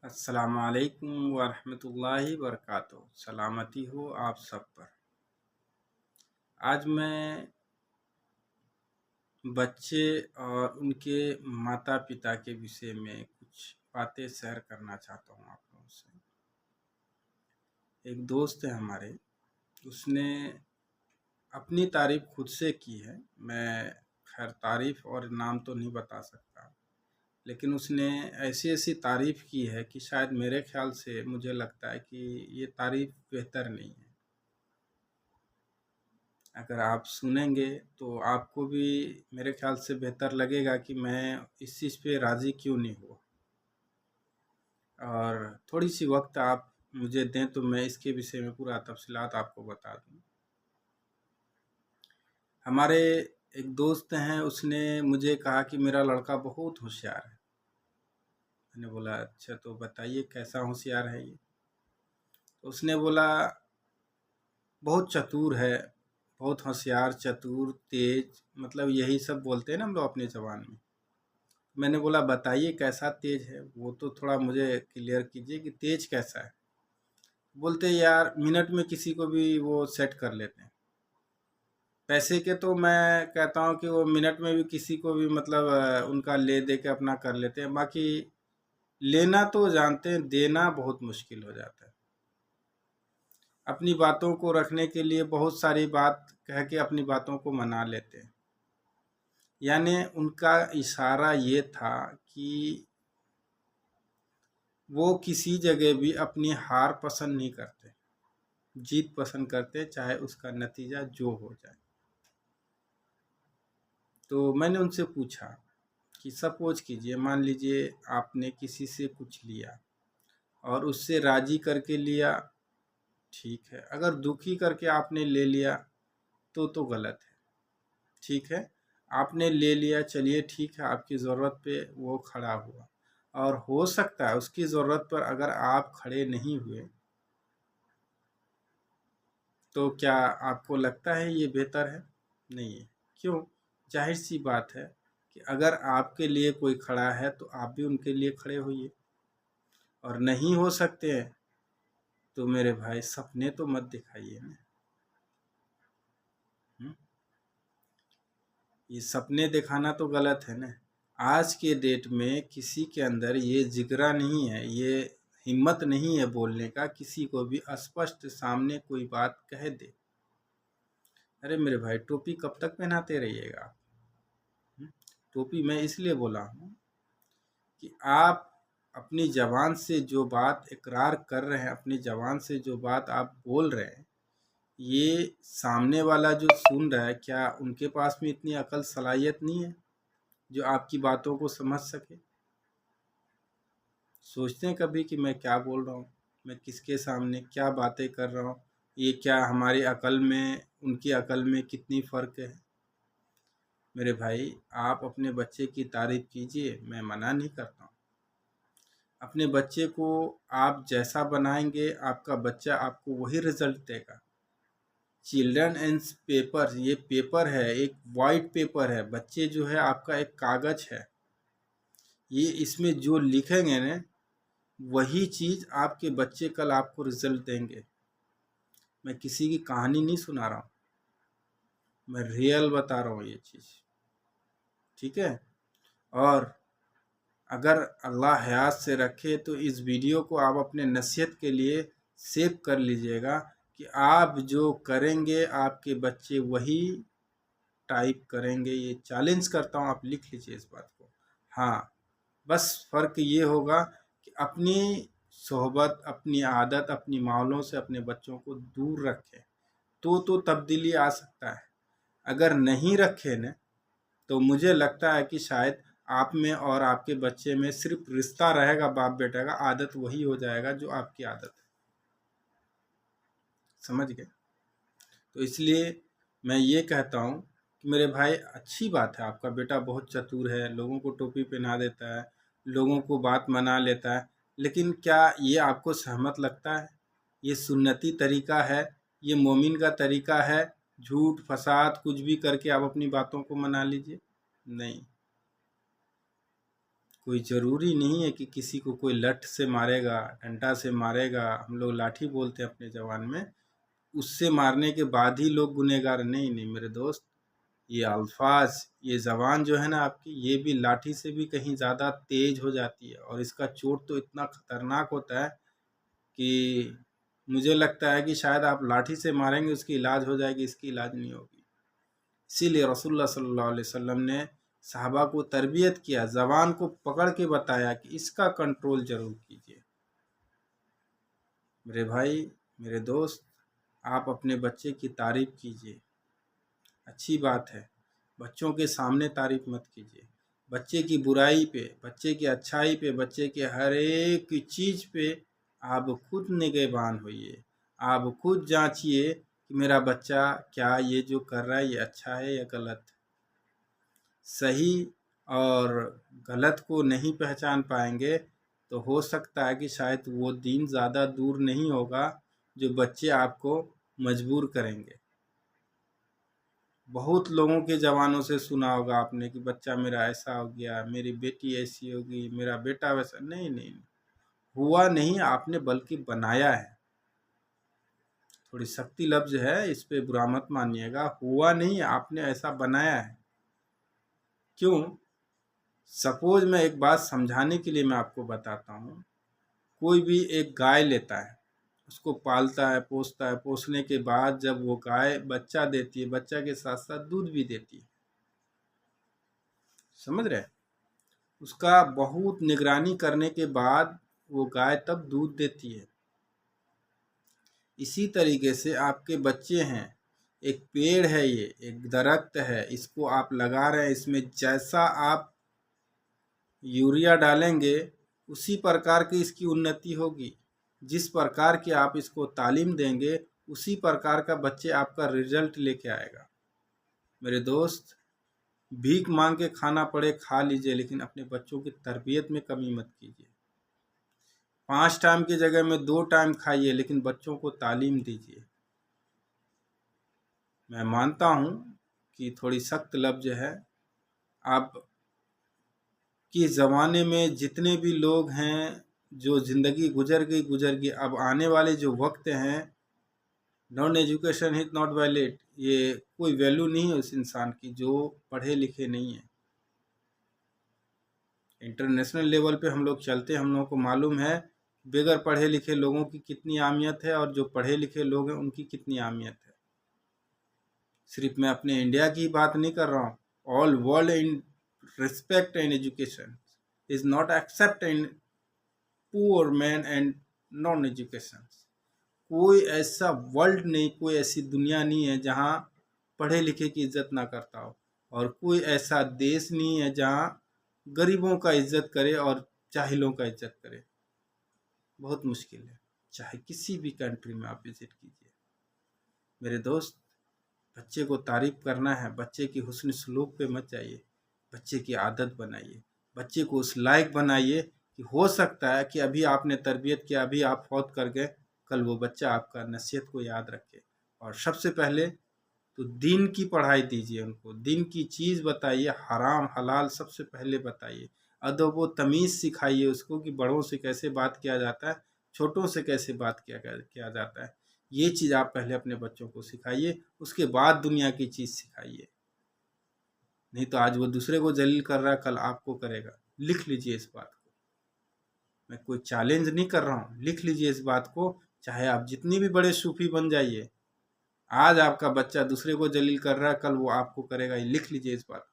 अस्सलामुअलैकुम वरहमतुल्लाहि वबरकातुहू। सलामती हो आप सब पर। आज मैं बच्चे और उनके माता पिता के विषय में कुछ बातें शेयर करना चाहता हूँ आप लोगों से। एक दोस्त है हमारे, उसने अपनी तारीफ़ खुद से की है। मैं खैर तारीफ़ और नाम तो नहीं बता सकता, लेकिन उसने ऐसी-ऐसी तारीफ़ की है कि शायद मेरे ख़्याल से मुझे लगता है कि ये तारीफ़ बेहतर नहीं है। अगर आप सुनेंगे तो आपको भी मेरे ख़्याल से बेहतर लगेगा कि मैं इस चीज़ पे राज़ी क्यों नहीं हुआ। और थोड़ी-सी वक़्त आप मुझे दें तो मैं इसके विषय में पूरा तफ़सीलात आपको बता दूँ। हमारे एक दोस्त हैं, उसने मुझे कहा कि मेरा लड़का बहुत होशियार है। मैंने बोला अच्छा तो बताइए कैसा होशियार है ये? तो उसने बोला बहुत चतुर है, बहुत होशियार, चतुर, तेज़, मतलब यही सब बोलते हैं ना हम लोग अपनी ज़बान में। मैंने बोला बताइए कैसा तेज़ है? वो तो थोड़ा मुझे क्लियर कीजिए कि तेज़ कैसा है? बोलते यार मिनट में किसी को भी वो सेट कर लेते हैं। पैसे के तो मैं कहता हूँ कि वो मिनट में भी किसी को भी मतलब उनका ले दे के अपना कर लेते हैं। बाकी लेना तो जानते हैं, देना बहुत मुश्किल हो जाता है। अपनी बातों को रखने के लिए बहुत सारी बात कह के अपनी बातों को मना लेते हैं। यानी उनका इशारा ये था कि वो किसी जगह भी अपनी हार पसंद नहीं करते, जीत पसंद करते, चाहे उसका नतीजा जो हो जाए। तो मैंने उनसे पूछा कि सपोज कीजिए, मान लीजिए आपने किसी से कुछ लिया और उससे राज़ी करके लिया, ठीक है। अगर दुखी करके आपने ले लिया तो गलत है, ठीक है। आपने ले लिया, चलिए ठीक है, आपकी ज़रूरत पे वो खड़ा हुआ और हो सकता है उसकी ज़रूरत पर अगर आप खड़े नहीं हुए तो क्या आपको लगता है ये बेहतर है? नहीं है। क्यों? ज़ाहिर-सी बात है कि अगर आपके लिए कोई खड़ा है तो आप भी उनके लिए खड़े होइए, और नहीं हो सकते हैं तो मेरे भाई सपने तो मत दिखाइए ना। हुँ? ये सपने दिखाना तो गलत है ना। आज के डेट में किसी के अंदर ये जिगरा नहीं है, ये हिम्मत नहीं है बोलने का, किसी को भी स्पष्ट सामने कोई बात कह दे। अरे मेरे भाई टोपी कब तक पहनाते रहिएगा आप? हुँ? टोपी मैं इसलिए बोला हूँ कि आप अपनी ज़बान से जो बात इकरार कर रहे हैं, अपनी ज़बान से जो बात आप बोल रहे हैं, ये सामने वाला जो सुन रहा है, क्या उनके पास में इतनी अकल सलाहियत नहीं है, जो आपकी बातों को समझ सके? सोचते हैं कभी कि मैं क्या बोल रहा हूँ? मैं किसके सामने क्या बातें कर रहा हूँ? ये क्या हमारी अकल में, उनकी अकल में कितनी फ़र्क है? मेरे भाई, आप अपने बच्चे की तारीफ़ कीजिए, मैं मना नहीं करता हूँ। अपने बच्चे को आप जैसा बनाएँगे, आपका बच्चा आपको वही रिज़ल्ट देगा। चिल्ड्रन एंड पेपर, ये पेपर है, एक व्हाइट पेपर है। बच्चे जो है आपका एक कागज़ है। ये इसमें जो लिखेंगे ना, वही चीज़ आपके बच्चे कल आपको रिज़ल्ट देंगे। मैं किसी की कहानी नहीं सुना रहा हूँ, मैं रियल बता रहा हूँ ये चीज़, ठीक है? और अगर अल्लाह हयात से रखे तो इस वीडियो को आप अपने नसीहत के लिए सेव कर लीजिएगा कि आप जो करेंगे आपके बच्चे वही टाइप करेंगे। ये चैलेंज करता हूँ, आप लिख लीजिए इस बात को। हाँ, बस फ़र्क ये होगा कि अपनी सोहबत, अपनी आदत, अपनी माहौलों से अपने बच्चों को दूर रखें, तो तब्दीली आ सकता है। अगर नहीं रखे न, तो मुझे लगता है कि शायद आप में और आपके बच्चे में सिर्फ रिश्ता रहेगा बाप बेटा का, आदत वही हो जाएगा जो आपकी आदत है। समझ गए? तो इसलिए मैं ये कहता हूँ कि मेरे भाई अच्छी बात है, आपका बेटा बहुत चतुर है, लोगों को टोपी पहना देता है, लोगों को बात मना लेता है, लेकिन क्या ये आपको सहमत लगता है? ये सुन्नती तरीका है? ये मोमिन का तरीका है? झूठ, फसाद कुछ भी करके आप अपनी बातों को मना लीजिए? नहीं। कोई ज़रूरी नहीं है कि किसी को कोई लठ से मारेगा, डंडा से मारेगा, हम लोग लाठी बोलते हैं अपने ज़बान में, उससे मारने के बाद ही लोग गुनहगार। नहीं नहीं मेरे दोस्त, ये अल्फाज, ये ज़बान जो है ना आपकी, ये भी लाठी से भी कहीं ज़्यादा तेज हो जाती है, और इसका चोट तो इतना खतरनाक होता है कि मुझे लगता है कि शायद आप लाठी से मारेंगे उसकी इलाज हो जाएगी, इसकी इलाज नहीं होगी। इसीलिए रसूलुल्लाह सल्लल्लाहु अलैहि वसल्लम ने सहाबा को तरबियत किया, ज़बान को पकड़ के बताया कि इसका कंट्रोल जरूर कीजिए। मेरे भाई, मेरे दोस्त, आप अपने बच्चे की तारीफ़ कीजिए, अच्छी बात है। बच्चों के सामने तारीफ़ मत कीजिए। बच्चे की बुराई पे, बच्चे की अच्छाई पे, बच्चे के हर एक चीज़ पे आप खुद निगहबान होइए। आप खुद जांचिए कि मेरा बच्चा क्या ये जो कर रहा है ये अच्छा है या गलत। सही और गलत को नहीं पहचान पाएंगे तो हो सकता है कि शायद वो दिन ज़्यादा दूर नहीं होगा जो बच्चे आपको मजबूर करेंगे। बहुत लोगों के ज़बानों से सुना होगा आपने कि बच्चा मेरा ऐसा हो गया, मेरी बेटी ऐसी होगी, मेरा बेटा वैसा। नहीं नहीं, हुआ नहीं आपने, बल्कि बनाया है। थोड़ी सख्ती लफ्ज़ है, इस पे बुरा मत मानिएगा। हुआ नहीं, आपने ऐसा बनाया है। क्यों? सपोज मैं एक बात समझाने के लिए मैं आपको बताता हूँ। कोई भी एक गाय लेता है, उसको पालता है, पोसता है, पोसने के बाद जब वो गाय बच्चा देती है, बच्चा के साथ साथ दूध भी देती है, समझ रहे? उसका बहुत निगरानी करने के बाद वो गाय तब दूध देती है। इसी तरीके से आपके बच्चे हैं, एक पेड़ है, ये एक दरख्त है, इसको आप लगा रहे हैं, इसमें जैसा आप यूरिया डालेंगे उसी प्रकार की इसकी उन्नति होगी। जिस प्रकार की आप इसको तालीम देंगे उसी प्रकार का बच्चे आपका रिजल्ट लेके आएगा। मेरे दोस्त, भीख मांग के खाना पड़े खा लीजिए, लेकिन अपने बच्चों की तरबियत में कमी मत कीजिए। 5 टाइम की जगह में 2 टाइम खाइए, लेकिन बच्चों को तालीम दीजिए। मैं मानता हूँ कि थोड़ी सख्त लफ्ज़ है। आप कि ज़माने में जितने भी लोग हैं, जो ज़िंदगी गुजर गई, अब आने वाले जो वक्त हैं, non education is not valid, ये कोई वैल्यू नहीं है उस इंसान की जो पढ़े लिखे नहीं है। इंटरनेशनल लेवल पे हम लोग चलते हैं, हम लोगों को मालूम है बगैर पढ़े लिखे लोगों की कितनी अहमियत है और जो पढ़े लिखे लोग हैं उनकी कितनी अहमियत है। सिर्फ मैं अपने इंडिया की बात नहीं कर रहा हूँ, all world in respect and education is not accept in poor man and non education. कोई ऐसा वर्ल्ड नहीं, कोई ऐसी दुनिया नहीं है जहाँ पढ़े लिखे की इज्जत ना करता हो, और कोई ऐसा देश नहीं है जहाँ गरीबों का इज्जत करे और जाहिलों का इज्जत करे। बहुत मुश्किल है, चाहे किसी भी कंट्री में आप विजिट कीजिए। मेरे दोस्त, बच्चे को तारीफ़ करना है, बच्चे की हुस्न सलूक पे मत जाइए, बच्चे की आदत बनाइए, बच्चे को उस लायक बनाइए कि हो सकता है कि अभी आपने तरबियत किया, अभी आप फौत कर गए, कल वो बच्चा आपका नसीहत को याद रखे। और सबसे पहले तो दीन की पढ़ाई दीजिए उनको, दीन की चीज़ बताइए, हराम हलाल सबसे पहले बताइए। अदब व तमीज़ सिखाइए उसको कि बड़ों से कैसे बात किया जाता है, छोटों से कैसे बात किया जाता है। ये चीज़ आप पहले अपने बच्चों को सिखाइए, उसके बाद दुनिया की चीज़ सिखाइए। नहीं तो आज वो दूसरे को जलील कर रहा है, कल आपको करेगा। लिख लीजिए इस बात को, मैं कोई चैलेंज नहीं कर रहा हूँ, लिख लीजिए इस बात को। चाहे आप जितनी भी बड़े सूफी बन जाइए, आज आपका बच्चा दूसरे को जलील कर रहा है, कल वो आपको करेगा। ये लिख लीजिए इस बात को।